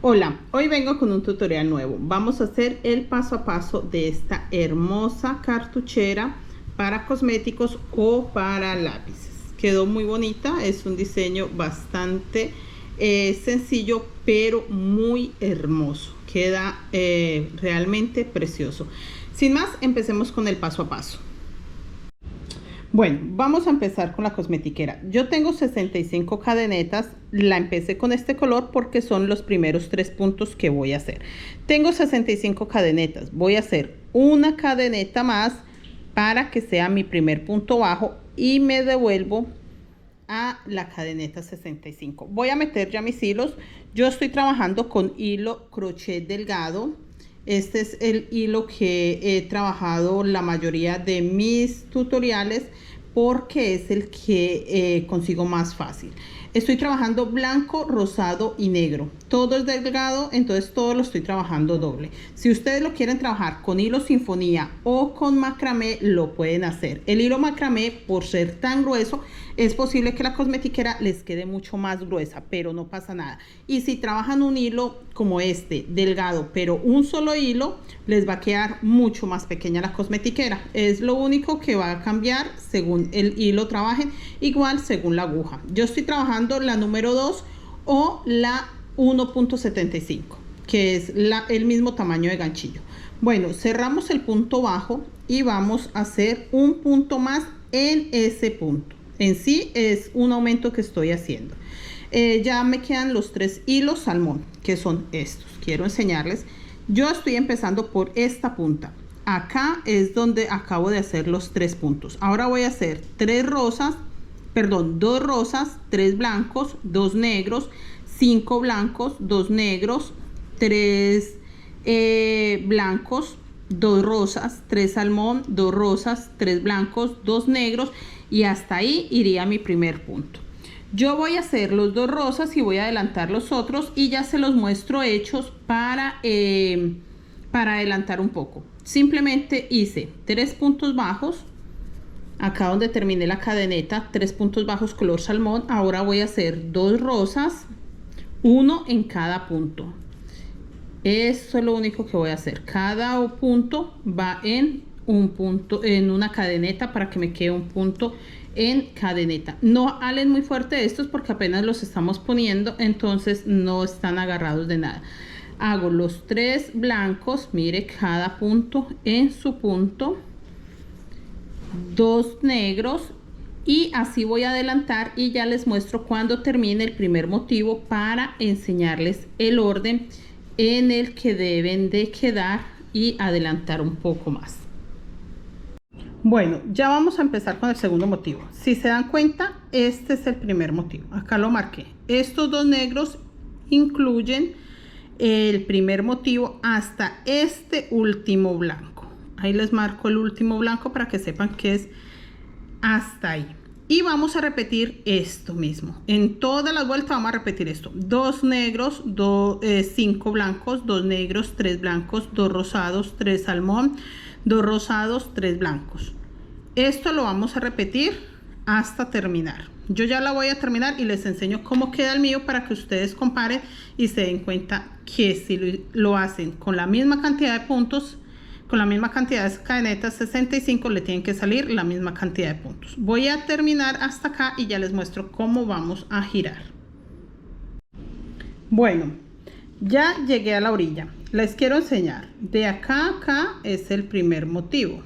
Hola, hoy vengo con un tutorial nuevo. Vamos a hacer el paso a paso de esta hermosa cartuchera para cosméticos o para lápices. Quedó muy bonita, es un diseño bastante sencillo pero muy hermoso. Queda realmente precioso. Sin más, empecemos con el paso a paso. Bueno, vamos a empezar con la cosmetiquera. Yo tengo 65 cadenetas. La empecé con este color porque son los primeros 3 puntos que voy a hacer. Tengo 65 cadenetas. Voy a hacer una cadeneta más para que sea mi primer punto bajo y me devuelvo a la cadeneta 65. Voy a meter ya mis hilos. Yo estoy trabajando con hilo crochet delgado. Este es el hilo que he trabajado la mayoría de mis tutoriales porque es el que consigo más fácil. Estoy trabajando blanco, rosado y negro. Todo es delgado, entonces todo lo estoy trabajando doble. Si ustedes lo quieren trabajar con hilo sinfonía o con macramé, lo pueden hacer. El hilo macramé, por ser tan grueso, es posible que la cosmetiquera les quede mucho más gruesa, pero no pasa nada. Y si trabajan un hilo como este, delgado, pero un solo hilo, les va a quedar mucho más pequeña la cosmetiquera. Es lo único que va a cambiar según el hilo trabajen, igual según la aguja. Yo estoy trabajando la número 2 o la 1.75, que es el mismo tamaño de ganchillo. Bueno, cerramos el punto bajo y vamos a hacer un punto más en ese punto. En sí es un aumento que estoy haciendo. Ya me quedan los 3 hilos salmón, que son estos. Quiero enseñarles. Yo estoy empezando por esta punta. Acá es donde acabo de hacer los 3 puntos. Ahora voy a hacer 2 rosas, 3 blancos, 2 negros, 5 blancos, 2 negros, 3 blancos, 2 rosas, 3 salmón, 2 rosas, 3 blancos, 2 negros, y hasta ahí iría mi primer punto. Yo voy a hacer los 2 rosas y voy a adelantar los otros y ya se los muestro hechos para adelantar un poco. Simplemente hice 3 puntos bajos. Acá donde terminé la cadeneta, 3 puntos bajos color salmón. Ahora voy a hacer 2 rosas, 1 en cada punto. Eso es lo único que voy a hacer. Cada punto va en un punto, en una cadeneta, para que me quede un punto en cadeneta. No halen muy fuerte estos porque apenas los estamos poniendo, entonces no están agarrados de nada. Hago los 3 blancos, mire, cada punto en su punto, 2 negros, y así voy a adelantar y ya les muestro cuando termine el primer motivo para enseñarles el orden en el que deben de quedar y adelantar un poco más. Bueno, ya vamos a empezar con el segundo motivo. Si se dan cuenta, este es el primer motivo. Acá lo marqué. Estos 2 negros incluyen el primer motivo hasta este último blanco. Ahí les marco el último blanco para que sepan que es hasta ahí. Y vamos a repetir esto mismo. En todas las vueltas vamos a repetir esto. 2 negros, 5 blancos, 2 negros, 3 blancos, 2 rosados, 3 salmón, 2 rosados, 3 blancos. Esto lo vamos a repetir hasta terminar. Yo ya la voy a terminar y les enseño cómo queda el mío para que ustedes comparen y se den cuenta que si lo hacen con la misma cantidad de puntos, con la misma cantidad de cadenetas 65, le tienen que salir la misma cantidad de puntos. Voy a terminar hasta acá y ya les muestro cómo vamos a girar. Bueno, ya llegué a la orilla. Les quiero enseñar. De acá a acá es el primer motivo.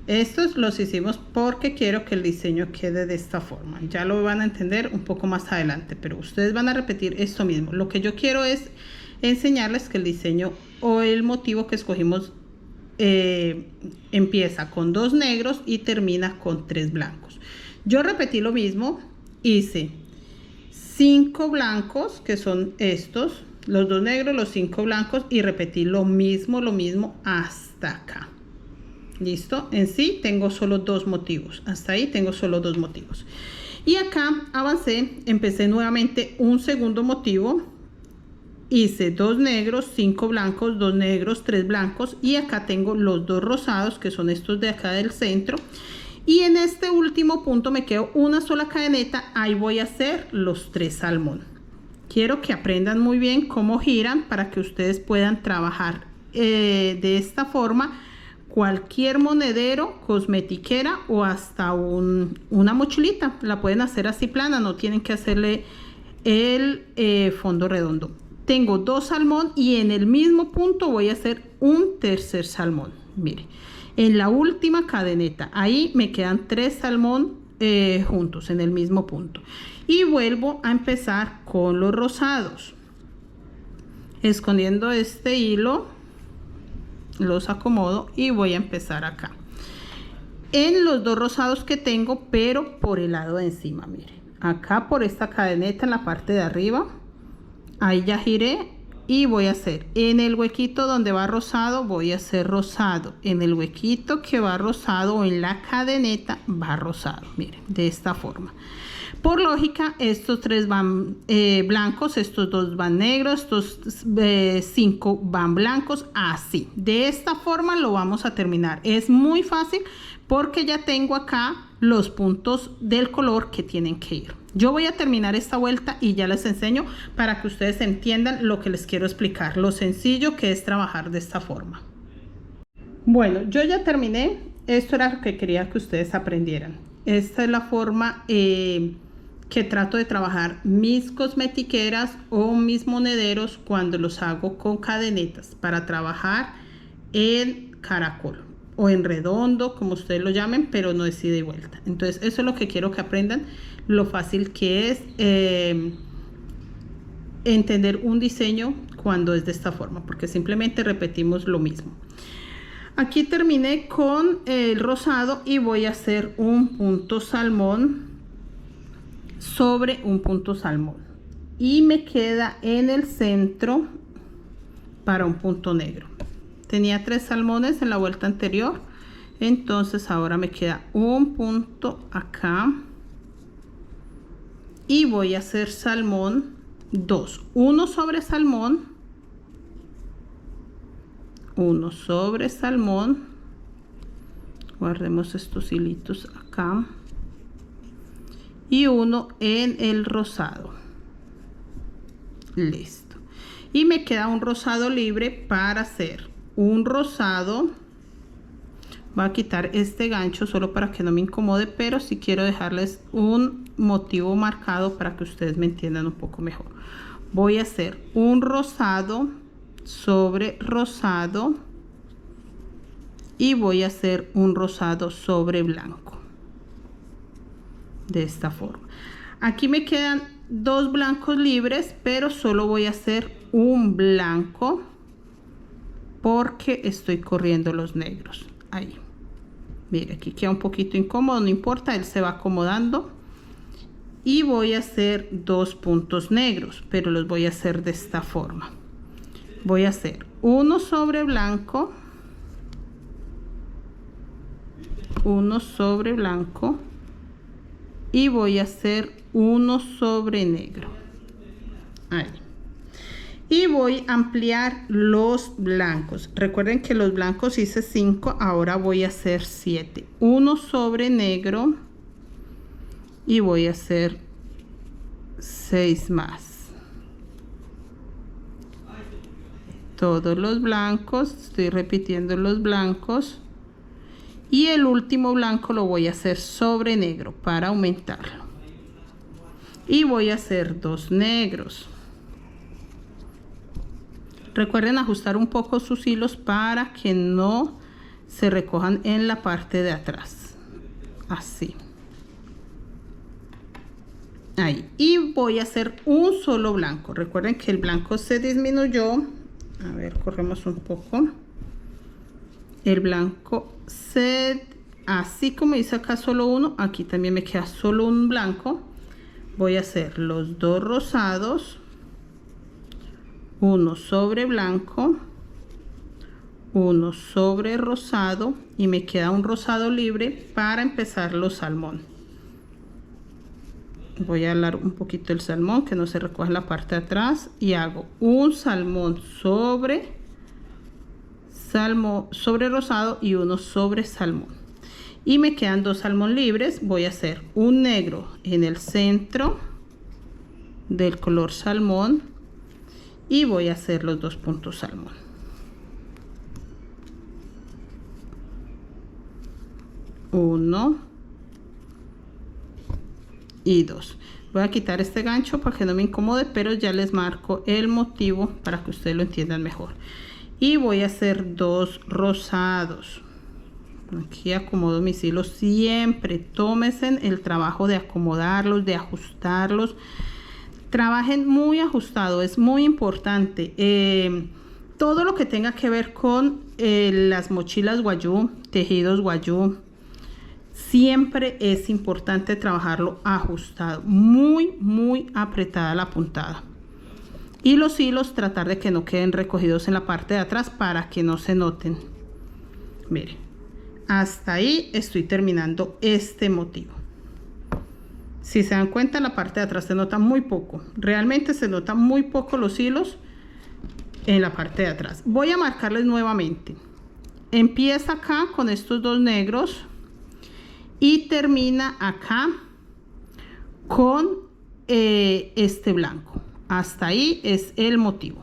Estos los hicimos porque quiero que el diseño quede de esta forma. Ya lo van a entender un poco más adelante, pero ustedes van a repetir esto mismo. Lo que yo quiero es enseñarles que el diseño o el motivo que escogimos empieza con 2 negros y termina con 3 blancos. Yo repetí lo mismo, hice 5 blancos, que son estos, los 2 negros, los 5 blancos, y repetí lo mismo hasta acá. Listo. En sí tengo solo 2 motivos, hasta ahí tengo solo 2 motivos, y acá avancé, empecé nuevamente un segundo motivo, hice 2 negros, 5 blancos, 2 negros, 3 blancos, y acá tengo los 2 rosados, que son estos de acá del centro, y en este último punto me quedo una sola cadeneta. Ahí voy a hacer los 3 salmón. quiero que aprendan muy bien cómo giran para que ustedes puedan trabajar de esta forma cualquier monedero, cosmetiquera o hasta una mochilita. La pueden hacer así plana, no tienen que hacerle el fondo redondo. Tengo 2 salmón y en el mismo punto voy a hacer un tercer salmón. Mire, en la última cadeneta, ahí me quedan 3 salmón juntos en el mismo punto. Y vuelvo a empezar con los rosados. Escondiendo este hilo, los acomodo y voy a empezar acá. En los 2 rosados que tengo, pero por el lado de encima, mire. Acá por esta cadeneta en la parte de arriba, ahí ya giré y voy a hacer en el huequito donde va rosado, voy a hacer rosado. En el huequito que va rosado o en la cadeneta va rosado, miren, de esta forma. Por lógica, estos 3 van blancos, estos 2 van negros, estos 5 van blancos, así. De esta forma lo vamos a terminar. Es muy fácil porque ya tengo acá los puntos del color que tienen que ir. Yo voy a terminar esta vuelta y ya les enseño para que ustedes entiendan lo que les quiero explicar, lo sencillo que es trabajar de esta forma. Bueno, yo ya terminé. Esto era lo que quería que ustedes aprendieran. Esta es la forma que trato de trabajar mis cosmetiqueras o mis monederos cuando los hago con cadenetas para trabajar en caracol o en redondo, como ustedes lo llamen, pero no es ida y vuelta. Entonces eso es lo que quiero que aprendan, lo fácil que es entender un diseño cuando es de esta forma, porque simplemente repetimos lo mismo. Aquí terminé con el rosado y voy a hacer un punto salmón sobre un punto salmón y me queda en el centro para un punto negro. Tenía 3 salmones en la vuelta anterior, entonces ahora me queda un punto acá y voy a hacer salmón 2, uno sobre salmón, uno sobre salmón. Guardemos estos hilitos acá y uno en el rosado. Listo. Y me queda un rosado libre para hacer un rosado. Voy a quitar este gancho solo para que no me incomode, pero sí quiero dejarles un motivo marcado para que ustedes me entiendan un poco mejor. Voy a hacer un rosado sobre rosado y voy a hacer un rosado sobre blanco. De esta forma. Aquí me quedan 2 blancos libres, pero solo voy a hacer un blanco porque estoy corriendo los negros. Ahí. Mire, aquí queda un poquito incómodo, no importa, él se va acomodando. Y voy a hacer 2 puntos negros, pero los voy a hacer de esta forma. Voy a hacer uno sobre blanco, uno sobre blanco y voy a hacer uno sobre negro. Ahí. Y voy a ampliar los blancos. Recuerden que los blancos hice 5, ahora voy a hacer 7. Uno sobre negro y voy a hacer 6 más. Todos los blancos, estoy repitiendo los blancos. Y el último blanco lo voy a hacer sobre negro para aumentarlo. Y voy a hacer 2 negros. Recuerden ajustar un poco sus hilos para que no se recojan en la parte de atrás. Así. Ahí. Y voy a hacer un solo blanco. Recuerden que el blanco se disminuyó. A ver, corremos un poco. El blanco así como hice acá solo uno, aquí también me queda solo un blanco. Voy a hacer los 2 rosados, uno sobre blanco, uno sobre rosado y me queda un rosado libre para empezar los salmón. Voy a alar un poquito el salmón que no se recoja en la parte de atrás y hago un salmón sobre rosado y uno sobre salmón y me quedan 2 salmón libres. Voy a hacer un negro en el centro del color salmón y voy a hacer los 2 puntos salmón. 1 y 2. Voy a quitar este gancho para que no me incomode, pero ya les marco el motivo para que ustedes lo entiendan mejor. Y voy a hacer 2 rosados. Aquí acomodo mis hilos. Siempre tómense el trabajo de acomodarlos, de ajustarlos. Trabajen muy ajustado, es muy importante. Todo lo que tenga que ver con las mochilas guayú, tejidos guayú, siempre es importante trabajarlo ajustado, muy apretada la puntada. Y los hilos tratar de que no queden recogidos en la parte de atrás para que no se noten. Miren, hasta ahí estoy terminando este motivo. Si se dan cuenta, la parte de atrás se nota muy poco. Realmente se nota muy poco los hilos en la parte de atrás. Voy a marcarles nuevamente. Empieza acá con estos 2 negros y termina acá con este blanco. Hasta ahí es el motivo.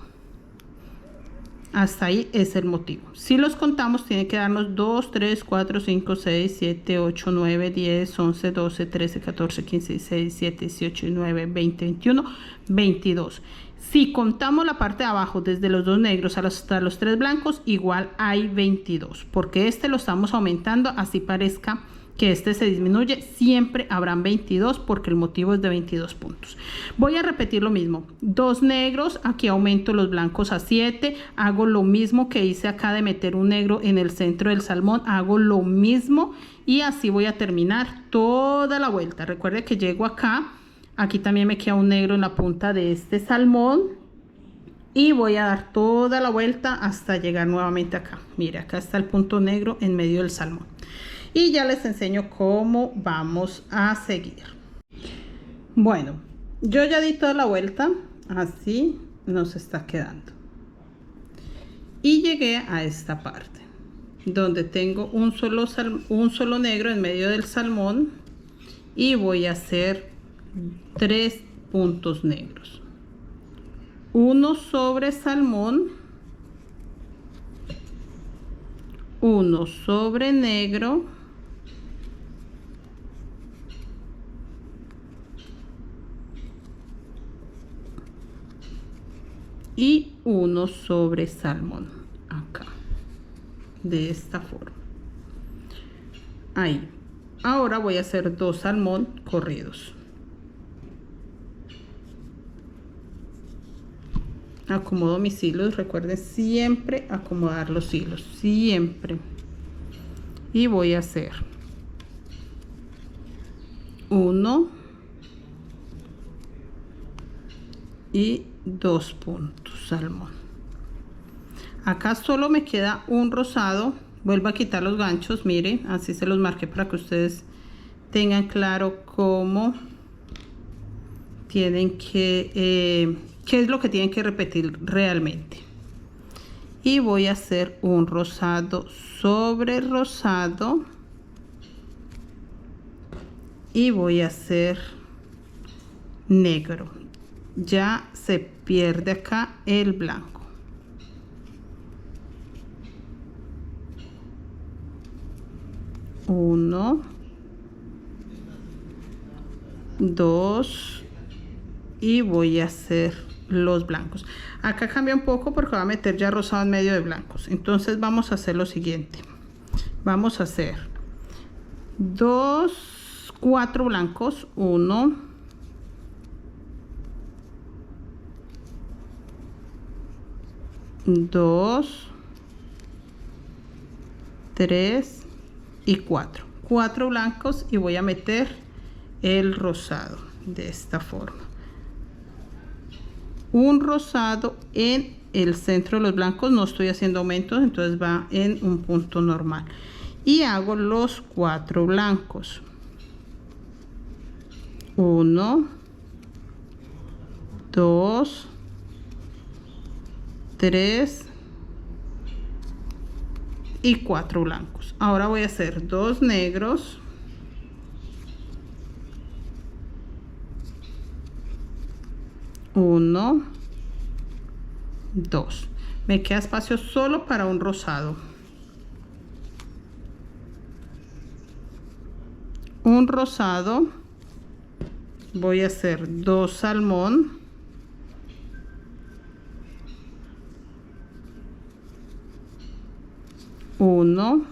Hasta ahí es el motivo. Si los contamos, tiene que darnos 2, 3, 4, 5, 6, 7, 8, 9, 10, 11, 12, 13, 14, 15, 16, 17, 18, 19, 20, 21, 22. Si contamos la parte de abajo desde los 2 negros hasta los 3 blancos, igual hay 22, porque este lo estamos aumentando, así parezca que este se disminuye, siempre habrán 22 porque el motivo es de 22 puntos. Voy a repetir lo mismo, 2 negros, aquí aumento los blancos a 7, hago lo mismo que hice acá de meter un negro en el centro del salmón, hago lo mismo y así voy a terminar toda la vuelta. Recuerde que llego acá, aquí también me queda un negro en la punta de este salmón y voy a dar toda la vuelta hasta llegar nuevamente acá. Mire, acá está el punto negro en medio del salmón. Y ya les enseño cómo vamos a seguir. Bueno, yo ya di toda la vuelta, así nos está quedando. Y llegué a esta parte, donde tengo un solo negro en medio del salmón y voy a hacer 3 puntos negros. Uno sobre salmón, uno sobre negro y uno sobre salmón acá, de esta forma. Ahí. Ahora voy a hacer 2 salmón corridos. Acomodo mis hilos, recuerden siempre acomodar los hilos, siempre. Y voy a hacer 1 y 2 puntos salmón. Acá solo me queda un rosado. Vuelvo a quitar los ganchos, miren, así se los marqué para que ustedes tengan claro cómo tienen que qué es lo que tienen que repetir realmente. Y voy a hacer un rosado sobre rosado y voy a hacer negro. Ya se pierde acá el blanco. Uno, 2 y voy a hacer los blancos. Acá cambia un poco porque voy a meter ya rosado en medio de blancos. Entonces vamos a hacer lo siguiente. Vamos a hacer 4 blancos. 1, 2, 3 y 4. 4 blancos y voy a meter el rosado de esta forma. Un rosado en el centro de los blancos, no estoy haciendo aumentos, entonces va en un punto normal. Y hago los 4 blancos. 1, 2, 3 y 4 blancos. Ahora voy a hacer 2 negros, 1, 2. Me queda espacio solo para un rosado. Un rosado, voy a hacer 2 salmón, uno,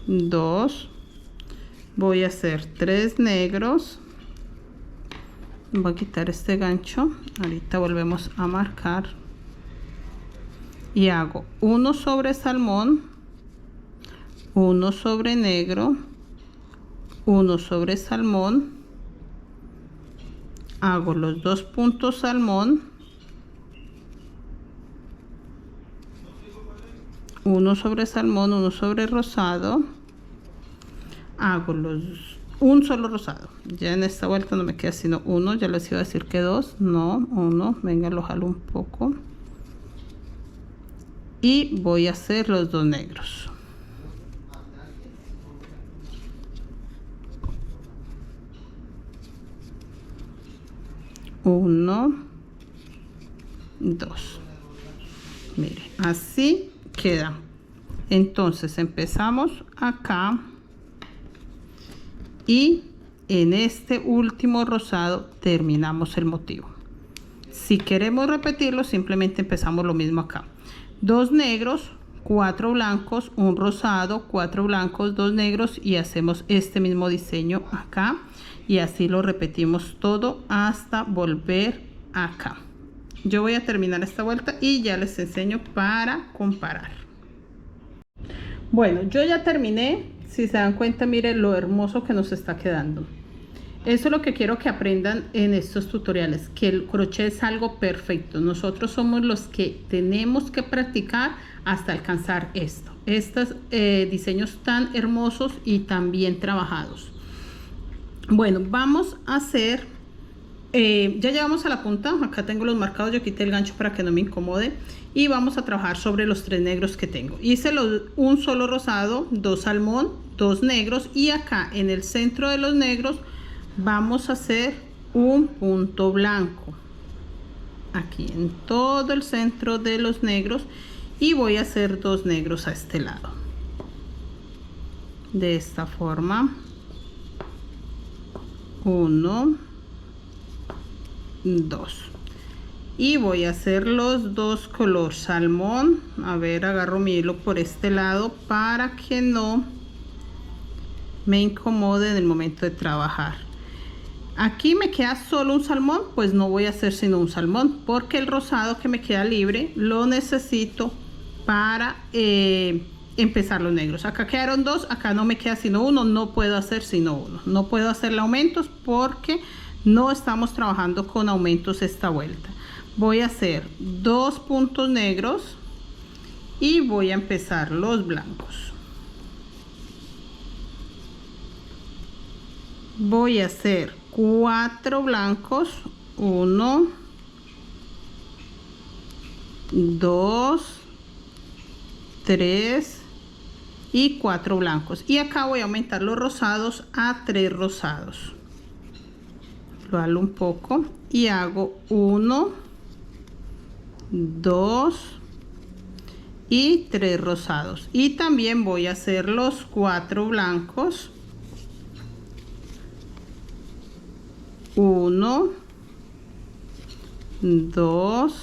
2, voy a hacer 3 negros, voy a quitar este gancho, ahorita volvemos a marcar y hago 1 sobre salmón, 1 sobre negro, 1 sobre salmón, hago los 2 puntos salmón, 1 sobre salmón, 1 sobre rosado, hago un solo rosado. Ya en esta vuelta no me queda sino 1, ya les iba a decir que 2, no, 1, venga, lo jalo un poco y voy a hacer los 2 negros. Uno, 2. Mire, así queda. Entonces empezamos acá y en este último rosado terminamos el motivo. Si queremos repetirlo, simplemente empezamos lo mismo acá. 2 negros, 4 blancos, un rosado, 4 blancos, 2 negros y hacemos este mismo diseño acá y así lo repetimos todo hasta volver acá. Yo voy a terminar esta vuelta y ya les enseño para comparar. Bueno, yo ya terminé. Si se dan cuenta, miren lo hermoso que nos está quedando. Eso es lo que quiero que aprendan en estos tutoriales, que el crochet es algo perfecto. Nosotros somos los que tenemos que practicar hasta alcanzar esto. Estos diseños tan hermosos y tan bien trabajados. Bueno, vamos a hacer, ya llegamos a la punta, acá tengo los marcados, yo quité el gancho para que no me incomode y vamos a trabajar sobre los 3 negros que tengo. Hice un solo rosado, 2 salmón, 2 negros y acá en el centro de los negros vamos a hacer un punto blanco aquí en todo el centro de los negros y voy a hacer 2 negros a este lado de esta forma. 1, 2 y voy a hacer los 2 color salmón. A ver, agarro mi hilo por este lado para que no me incomode en el momento de trabajar. Aquí me queda solo un salmón, pues no voy a hacer sino un salmón porque el rosado que me queda libre lo necesito para empezar los negros. Acá quedaron 2, acá no me queda sino 1, no puedo hacer sino 1, no puedo hacerle aumentos porque no estamos trabajando con aumentos esta vuelta. Voy a hacer 2 puntos negros y voy a empezar los blancos. Voy a hacer 4 blancos, 1, 2, 3 y 4 blancos y acá voy a aumentar los rosados a 3 rosados. Lo halo un poco y hago 1, 2 y 3 rosados y también voy a hacer los 4 blancos. 1, 2,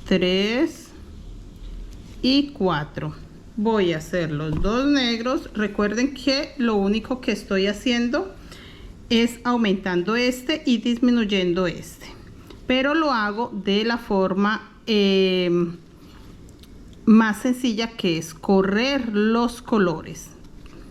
3 y 4. Voy a hacer los 2 negros. Recuerden que lo único que estoy haciendo es aumentando este y disminuyendo este, pero lo hago de la forma más sencilla, que es correr los colores.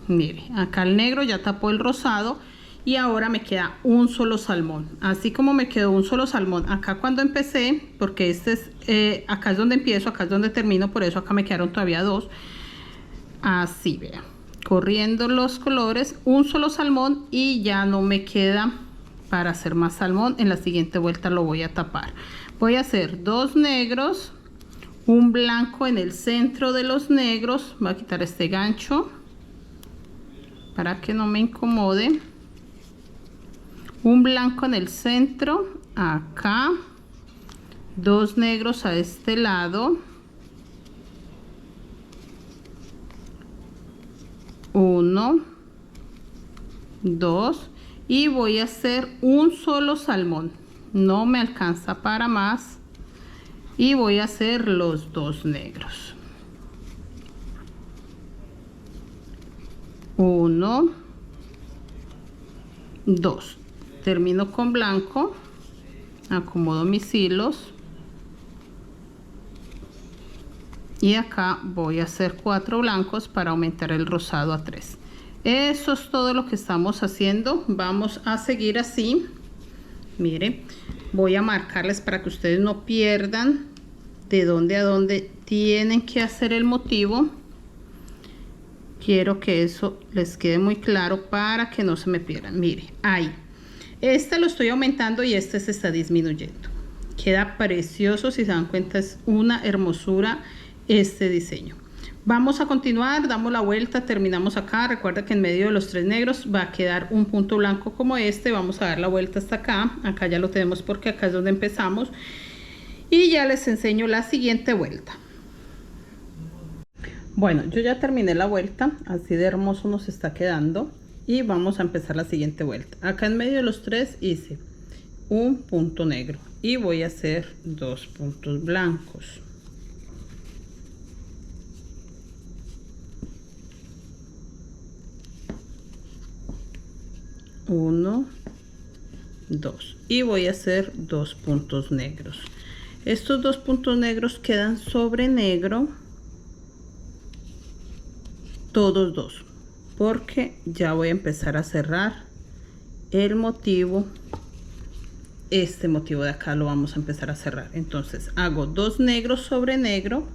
Mire, acá el negro ya tapó el rosado y ahora me queda un solo salmón. Así como me quedó un solo salmón acá cuando empecé, porque este es acá es donde empiezo, acá es donde termino, por eso acá me quedaron todavía 2. Así, vean, corriendo los colores, un solo salmón y ya no me queda para hacer más salmón. En la siguiente vuelta lo voy a tapar. Voy a hacer 2 negros, un blanco en el centro de los negros. Voy a quitar este gancho para que no me incomode. un blanco en el centro, acá, 2 negros a este lado, 1, 2, y voy a hacer un solo salmón, no me alcanza para más, y voy a hacer los 2 negros, 1, 2, termino con blanco, acomodo mis hilos y acá voy a hacer 4 blancos para aumentar el rosado a 3. Eso es todo lo que estamos haciendo. Vamos a seguir así. Mire, voy a marcarles para que ustedes no pierdan de dónde a dónde tienen que hacer el motivo. Quiero que eso les quede muy claro para que no se me pierdan. Mire, ahí, este lo estoy aumentando y este se está disminuyendo. Queda precioso, si se dan cuenta es una hermosura este diseño. Vamos a continuar, damos la vuelta, terminamos acá. Recuerda que en medio de los 3 negros va a quedar un punto blanco como este. Vamos a dar la vuelta hasta acá. Acá ya lo tenemos porque acá es donde empezamos. Y ya les enseño la siguiente vuelta. Bueno, yo ya terminé la vuelta, así de hermoso nos está quedando. Y vamos a empezar la siguiente vuelta. Acá en medio de los 3 hice un punto negro y voy a hacer 2 puntos blancos. 1, 2 y voy a hacer 2 puntos negros. Estos 2 puntos negros quedan sobre negro, todos 2, porque ya voy a empezar a cerrar el motivo. Este motivo de acá lo vamos a empezar a cerrar. Entonces hago 2 negros sobre negro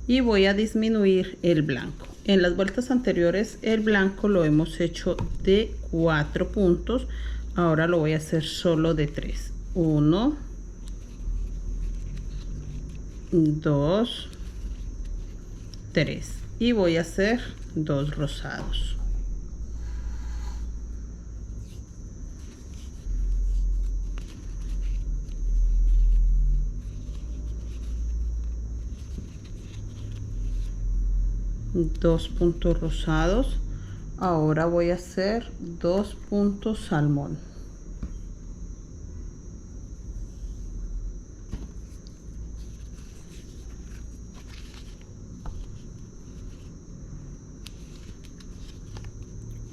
y voy a disminuir el blanco. En las vueltas anteriores el blanco lo hemos hecho de 4 puntos, ahora lo voy a hacer solo de 3. 1, 2, 3 y voy a hacer 2 rosados. Dos puntos rosados. Ahora voy a hacer 2 puntos salmón.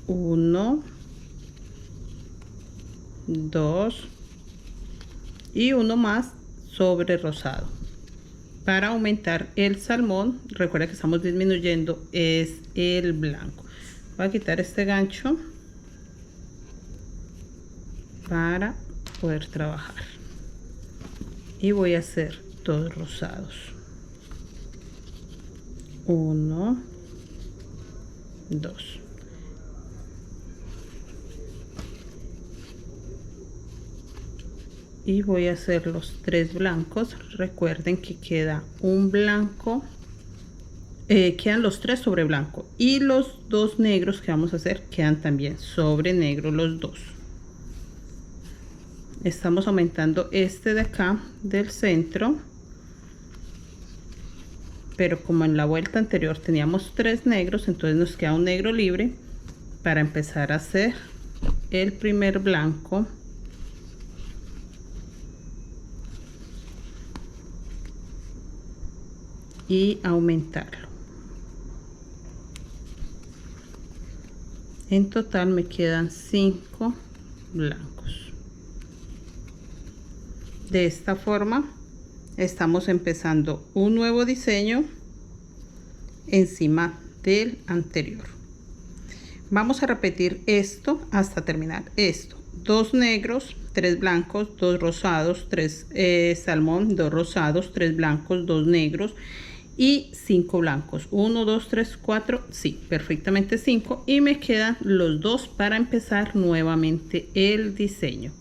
Uno, 2 y uno más sobre rosado. Para aumentar el salmón, recuerda que estamos disminuyendo es el blanco. Voy a quitar este gancho para poder trabajar y voy a hacer 2 rosados. 1, 2 y voy a hacer los 3 blancos. Recuerden que queda un blanco, quedan los 3 sobre blanco y los 2 negros que vamos a hacer quedan también sobre negro los 2. Estamos aumentando este de acá del centro, pero como en la vuelta anterior teníamos 3 negros, entonces nos queda un negro libre para empezar a hacer el primer blanco. Y aumentarlo. En total me quedan 5 blancos. De esta forma estamos empezando un nuevo diseño encima del anterior. Vamos a repetir esto hasta terminar esto. 2 negros, 3 blancos, 2 rosados, 3 salmón, 2 rosados, 3 blancos, 2 negros y 5 blancos. 1, 2, 3, 4, sí, perfectamente 5. Y me quedan los 2 para empezar nuevamente el diseño.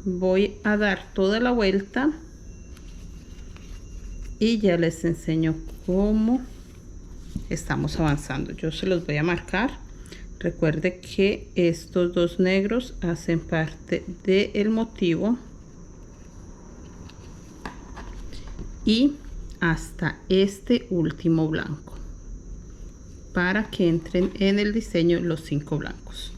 Voy a dar toda la vuelta y ya les enseño cómo estamos avanzando. Yo se los voy a marcar. Recuerde que estos dos negros hacen parte del motivo y hasta este último blanco para que entren en el diseño los 5 blancos.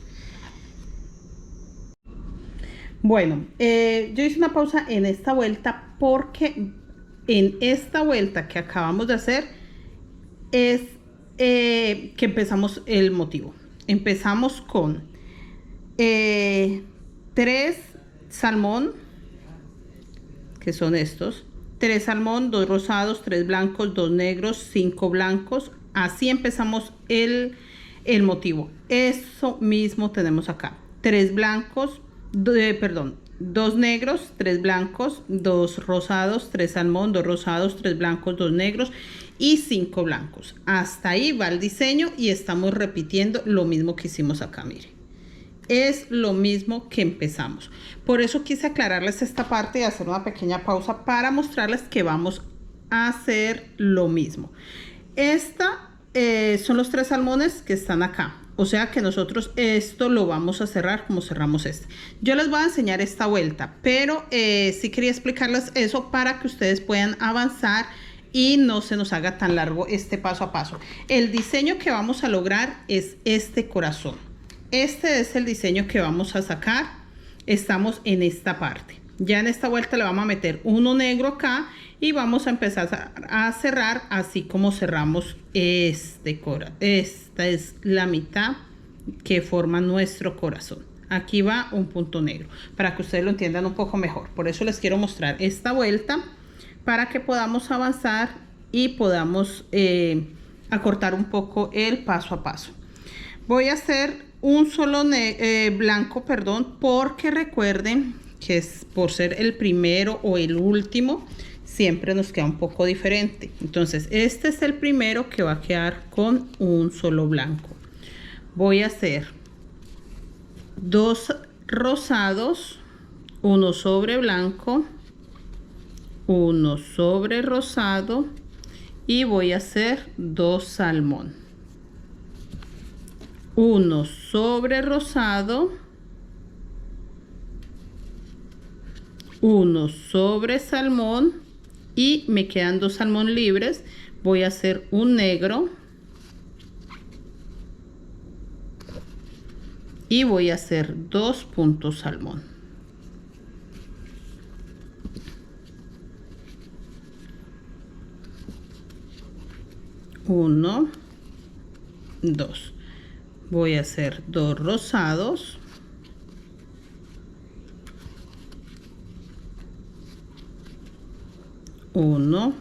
Bueno, yo hice una pausa en esta vuelta porque en esta vuelta que acabamos de hacer es que empezamos el motivo. Empezamos con 3 salmón, que son estos, 3 salmón, 2 rosados, 3 blancos, 2 negros, 5 blancos. Así empezamos el motivo. Eso mismo tenemos acá. 3 blancos, 2 negros, 3 blancos, 2 rosados, 3 salmón, 2 rosados, 3 blancos, 2 negros y 5 blancos. Hasta ahí va el diseño y estamos repitiendo lo mismo que hicimos acá, mire. Es lo mismo que empezamos. Por eso quise aclararles esta parte y hacer una pequeña pausa para mostrarles que vamos a hacer lo mismo. Son los 3 salmones que están acá. O sea que nosotros esto lo vamos a cerrar como cerramos este. Yo les voy a enseñar esta vuelta, pero sí quería explicarles eso para que ustedes puedan avanzar y no se nos haga tan largo este paso a paso. El diseño que vamos a lograr es este corazón. Este es el diseño que vamos a sacar. Estamos en esta parte. Ya en esta vuelta le vamos a meter uno negro acá y vamos a empezar a cerrar así como cerramos este corazón. Esta es la mitad que forma nuestro corazón. Aquí va un punto negro para que ustedes lo entiendan un poco mejor. Por eso les quiero mostrar esta vuelta para que podamos avanzar y podamos acortar un poco el paso a paso. Voy a hacer un solo blanco, perdón, porque recuerden que es por ser el primero o el último, siempre nos queda un poco diferente. Entonces, este es el primero que va a quedar con un solo blanco. Voy a hacer 2 rosados, uno sobre blanco, uno sobre rosado y voy a hacer 2 salmón, uno sobre rosado, uno sobre salmón y me quedan 2 salmón libres. Voy a hacer un negro y voy a hacer 2 puntos salmón. 1, 2. Voy a hacer 2 rosados, uno,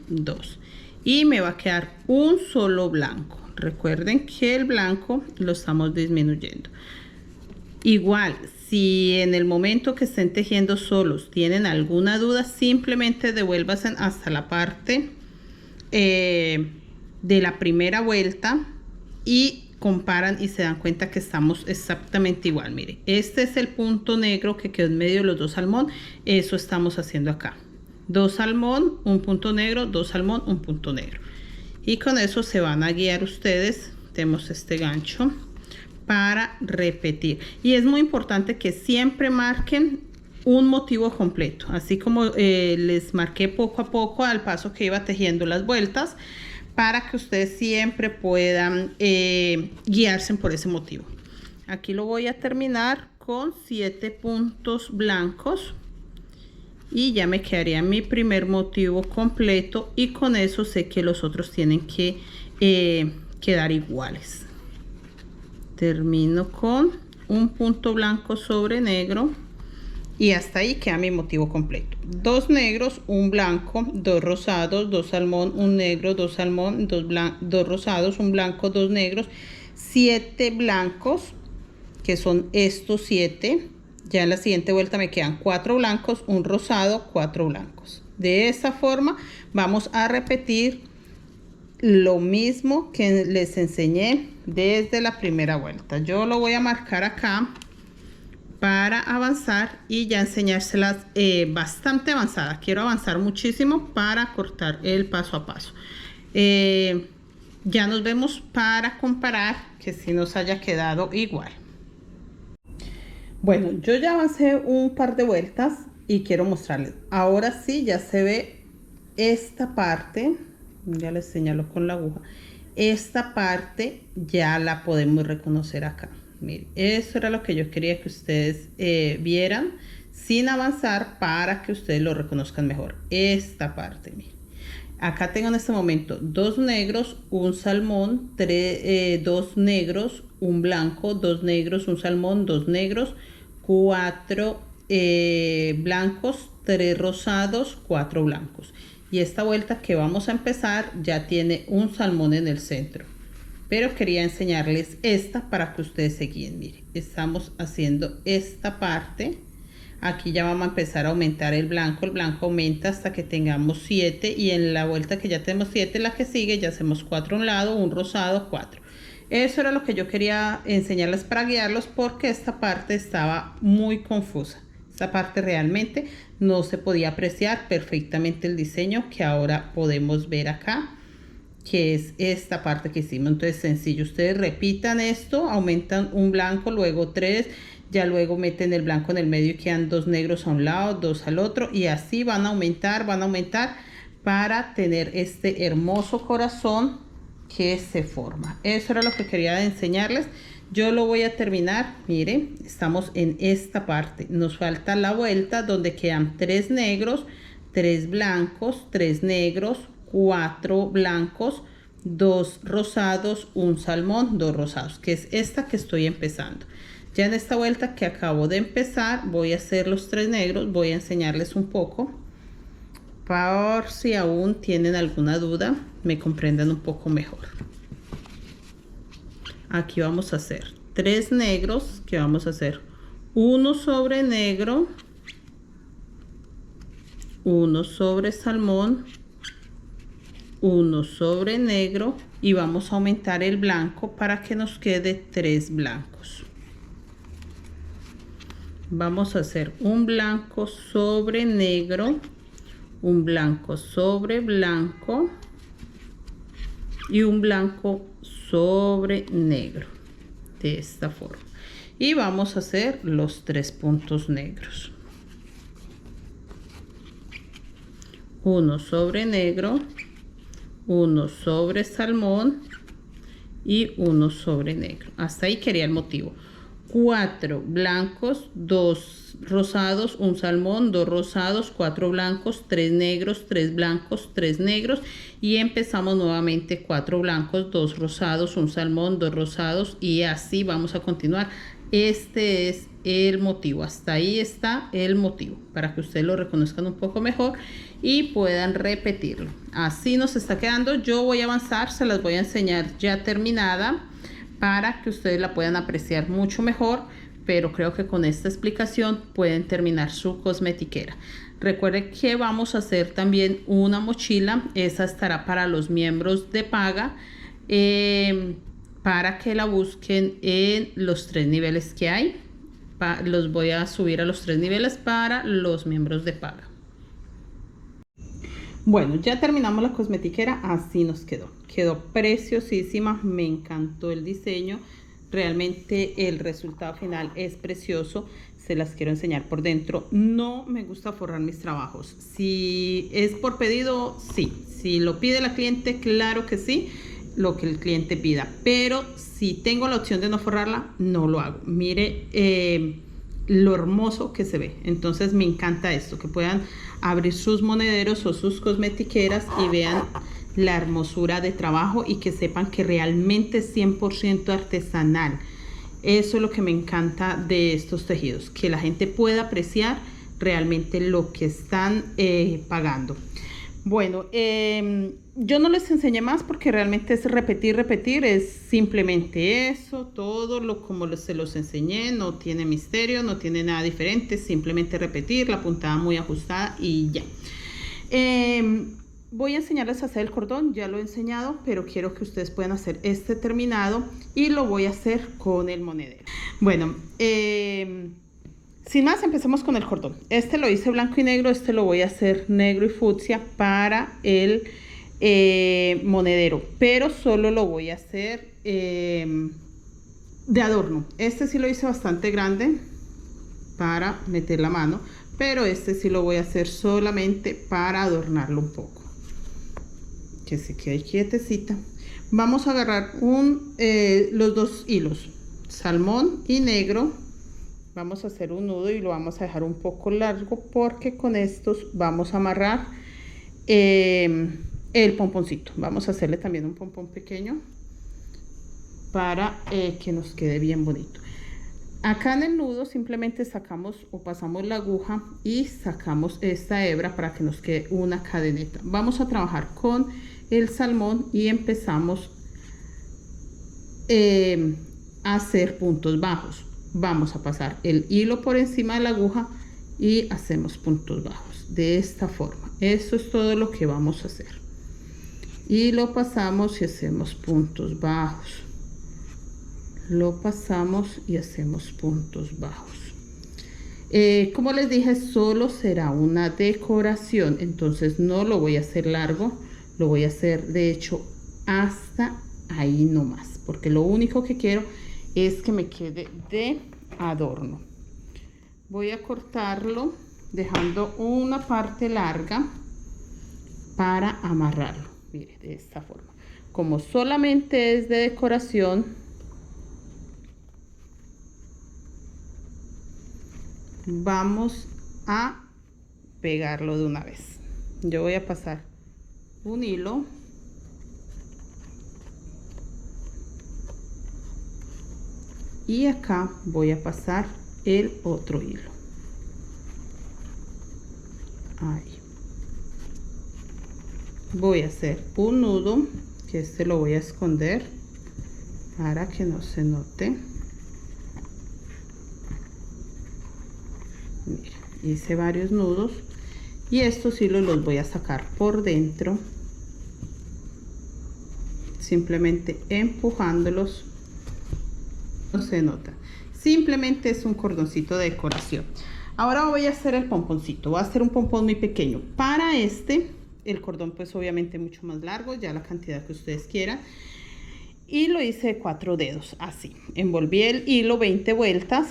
2 y me va a quedar un solo blanco. Recuerden que el blanco lo estamos disminuyendo. Igual, si en el momento que estén tejiendo solos tienen alguna duda, simplemente devuélvanse hasta la parte de la primera vuelta y comparan y se dan cuenta que estamos exactamente igual. Mire, este es el punto negro que quedó en medio de los 2 salmón. Eso estamos haciendo acá. 2 salmón, un punto negro, 2 salmón, un punto negro. Y con eso se van a guiar ustedes. Tenemos este gancho para repetir. Y es muy importante que siempre marquen un motivo completo. Así como les marqué poco a poco al paso que iba tejiendo las vueltas, para que ustedes siempre puedan guiarse por ese motivo. Aquí lo voy a terminar con 7 puntos blancos y ya me quedaría mi primer motivo completo, y con eso sé que los otros tienen que quedar iguales. Termino con un punto blanco sobre negro y hasta ahí queda mi motivo completo. 2 negros, un blanco, 2 rosados, 2 salmón, un negro, 2 salmón, 2 rosados, un blanco, 2 negros, 7 blancos, que son estos 7. Ya en la siguiente vuelta me quedan 4 blancos, un rosado, 4 blancos. De esa forma vamos a repetir lo mismo que les enseñé desde la primera vuelta. Yo lo voy a marcar acá para avanzar y ya enseñárselas bastante avanzada. Quiero avanzar muchísimo para cortar el paso a paso. Ya nos vemos para comparar que si nos haya quedado igual. Bueno, yo ya avancé un par de vueltas y quiero mostrarles. Ahora sí ya se ve esta parte, ya les señalo con la aguja. Esta parte ya la podemos reconocer acá. Miren, eso era lo que yo quería que ustedes vieran sin avanzar para que ustedes lo reconozcan mejor. Esta parte, miren. Acá tengo en este momento 2 negros, un salmón, 2 negros, un blanco, 2 negros, un salmón, 2 negros, 4 blancos, 3 rosados, 4 blancos. Y esta vuelta que vamos a empezar ya tiene un salmón en el centro. Pero quería enseñarles esta para que ustedes se guíen. Miren, estamos haciendo esta parte. Aquí ya vamos a empezar a aumentar el blanco aumenta hasta que tengamos 7 y en la vuelta que ya tenemos 7, la que sigue ya hacemos 4 a un lado, un rosado, 4. Eso era lo que yo quería enseñarles para guiarlos porque esta parte estaba muy confusa. Esta parte realmente no se podía apreciar perfectamente el diseño que ahora podemos ver acá, que es esta parte que hicimos. Entonces sencillo, ustedes repitan esto, aumentan un blanco, luego 3, ya luego meten el blanco en el medio y quedan 2 negros a un lado, 2 al otro y así van a aumentar para tener este hermoso corazón que se forma. Eso era lo que quería enseñarles. Yo lo voy a terminar. Miren, estamos en esta parte, nos falta la vuelta donde quedan 3 negros, 3 blancos, 3 negros, 4 blancos, 2 rosados, un salmón, 2 rosados, que es esta que estoy empezando. Ya en esta vuelta que acabo de empezar voy a hacer los 3 negros, voy a enseñarles un poco por si aún tienen alguna duda, me comprendan un poco mejor. Aquí vamos a hacer 3 negros, que vamos a hacer 1 sobre negro, 1 sobre salmón, 1 sobre negro y vamos a aumentar el blanco para que nos quede 3 blancos. Vamos a hacer un blanco sobre negro, un blanco sobre blanco y un blanco sobre negro, de esta forma. Y vamos a hacer los 3 puntos negros. 1 sobre negro, 1 sobre salmón y 1 sobre negro. Hasta ahí quería el motivo. 4 blancos, 2 rosados, un salmón, 2 rosados, 4 blancos, 3 negros, 3 blancos, 3 negros y empezamos nuevamente 4 blancos, 2 rosados, un salmón, 2 rosados y así vamos a continuar. Este es el motivo, hasta ahí está el motivo para que ustedes lo reconozcan un poco mejor y puedan repetirlo. Así nos está quedando. Yo voy a avanzar, se las voy a enseñar ya terminada para que ustedes la puedan apreciar mucho mejor, pero creo que con esta explicación pueden terminar su cosmetiquera. Recuerden que vamos a hacer también una mochila, esa estará para los miembros de paga, para que la busquen en los 3 niveles que hay. Los voy a subir a los 3 niveles para los miembros de paga. Bueno, ya terminamos la cosmetiquera, así nos quedó. Quedó preciosísima, me encantó el diseño. Realmente el resultado final es precioso. Se las quiero enseñar por dentro. No me gusta forrar mis trabajos. Si es por pedido, sí. Si lo pide la cliente, claro que sí, lo que el cliente pida. Pero si tengo la opción de no forrarla, no lo hago. Mire lo hermoso que se ve. Entonces me encanta esto, que puedan abrir sus monederos o sus cosmetiqueras y vean la hermosura de trabajo y que sepan que realmente es 100% artesanal. Eso es lo que me encanta de estos tejidos, que la gente pueda apreciar realmente lo que están pagando. Bueno, yo no les enseñé más porque realmente es repetir, es simplemente eso, todo como se los enseñé, no tiene misterio, no tiene nada diferente, simplemente repetir, la puntada muy ajustada y ya. Voy a enseñarles a hacer el cordón, ya lo he enseñado, pero quiero que ustedes puedan hacer este terminado y lo voy a hacer con el monedero. Bueno, sin más, empecemos con el cordón. Este lo hice blanco y negro, este lo voy a hacer negro y fucsia para el monedero, pero solo lo voy a hacer de adorno. Este sí lo hice bastante grande para meter la mano, pero este sí lo voy a hacer solamente para adornarlo un poco, que se quede quietecita. Vamos a agarrar los dos hilos, salmón y negro. Vamos a hacer un nudo y lo vamos a dejar un poco largo porque con estos vamos a amarrar el pomponcito. Vamos a hacerle también un pompón pequeño para que nos quede bien bonito. Acá en el nudo simplemente sacamos o pasamos la aguja y sacamos esta hebra para que nos quede una cadeneta. Vamos a trabajar con el salmón y empezamos a hacer puntos bajos. Vamos a pasar el hilo por encima de la aguja y hacemos puntos bajos de esta forma. Eso es todo lo que vamos a hacer. Y lo pasamos y hacemos puntos bajos. Lo pasamos y hacemos puntos bajos. Como les dije, solo será una decoración, entonces no lo voy a hacer largo, lo voy a hacer de hecho hasta ahí nomás, porque lo único que quiero es que me quede de adorno. Voy a cortarlo dejando una parte larga para amarrarlo. Mire, de esta forma. Como solamente es de decoración, vamos a pegarlo de una vez. Yo voy a pasar un hilo y acá voy a pasar el otro hilo. Ahí. Voy a hacer un nudo, que este lo voy a esconder para que no se note. Mira, hice varios nudos y estos hilos los voy a sacar por dentro, simplemente empujándolos. No se nota, simplemente es un cordoncito de decoración. Ahora voy a hacer el pomponcito. Voy a hacer un pompón muy pequeño. Para el cordón pues obviamente mucho más largo, ya la cantidad que ustedes quieran, y lo hice de 4 dedos, así. Envolví el hilo 20 vueltas,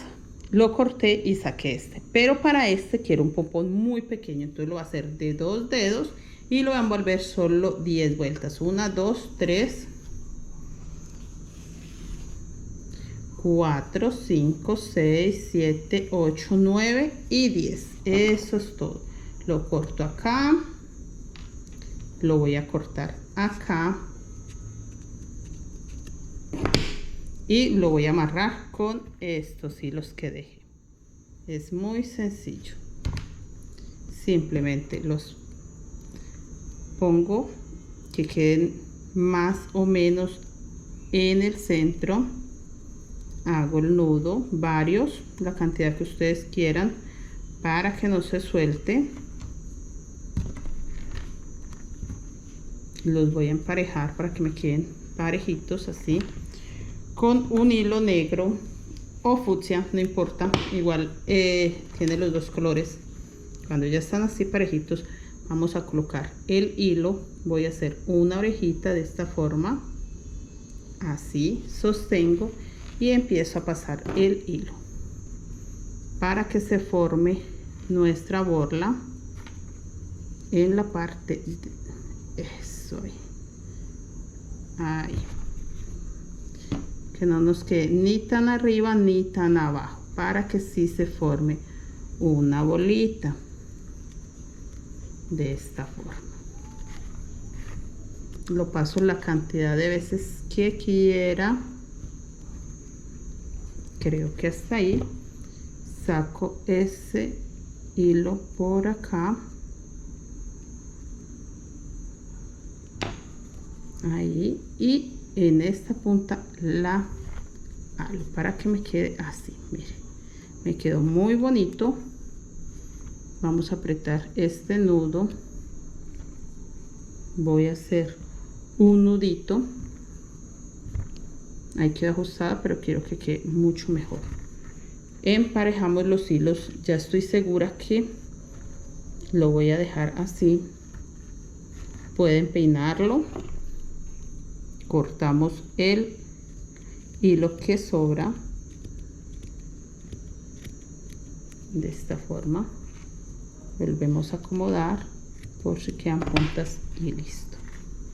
lo corté y saqué pero para quiero un pompón muy pequeño, entonces lo voy a hacer de 2 dedos y lo voy a envolver solo 10 vueltas. 1, 2, 3, 4, 5, 6, 7, 8, 9 y 10. Eso es todo. Lo corto acá, lo voy a cortar acá y lo voy a amarrar con estos hilos que dejé. Es muy sencillo, simplemente los pongo que queden más o menos en el centro. Hago el nudo, varios, la cantidad que ustedes quieran, para que no se suelte. Los voy a emparejar para que me queden parejitos así, con un hilo negro o fucsia, no importa, igual tiene los dos colores. Cuando ya están así parejitos, vamos a colocar el hilo. Voy a hacer una orejita de esta forma, así, sostengo y empiezo a pasar el hilo para que se forme nuestra borla en la parte de eso ahí, que no nos quede ni tan arriba ni tan abajo, para que sí se forme una bolita de esta forma. Lo paso la cantidad de veces que quiera. Creo que hasta ahí. Saco ese hilo por acá, ahí, y en esta punta la halo para que me quede así. Mire, me quedó muy bonito. Vamos a apretar este nudo. Voy a hacer un nudito. Ahí queda ajustada, pero quiero que quede mucho mejor. Emparejamos los hilos. Ya estoy segura que lo voy a dejar así pueden peinarlo. Cortamos el hilo que sobra de esta forma, volvemos a acomodar por si quedan puntas y listo.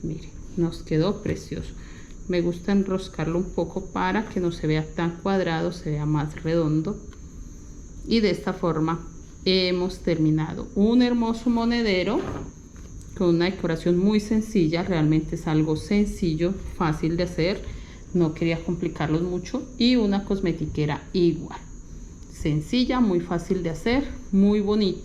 Miren, nos quedó precioso. Me gusta enroscarlo un poco para que no se vea tan cuadrado, se vea más redondo. Y de esta forma hemos terminado un hermoso monedero con una decoración muy sencilla. Realmente es algo sencillo, fácil de hacer, no quería complicarlos mucho. Y una cosmetiquera igual, sencilla, muy fácil de hacer, muy bonito.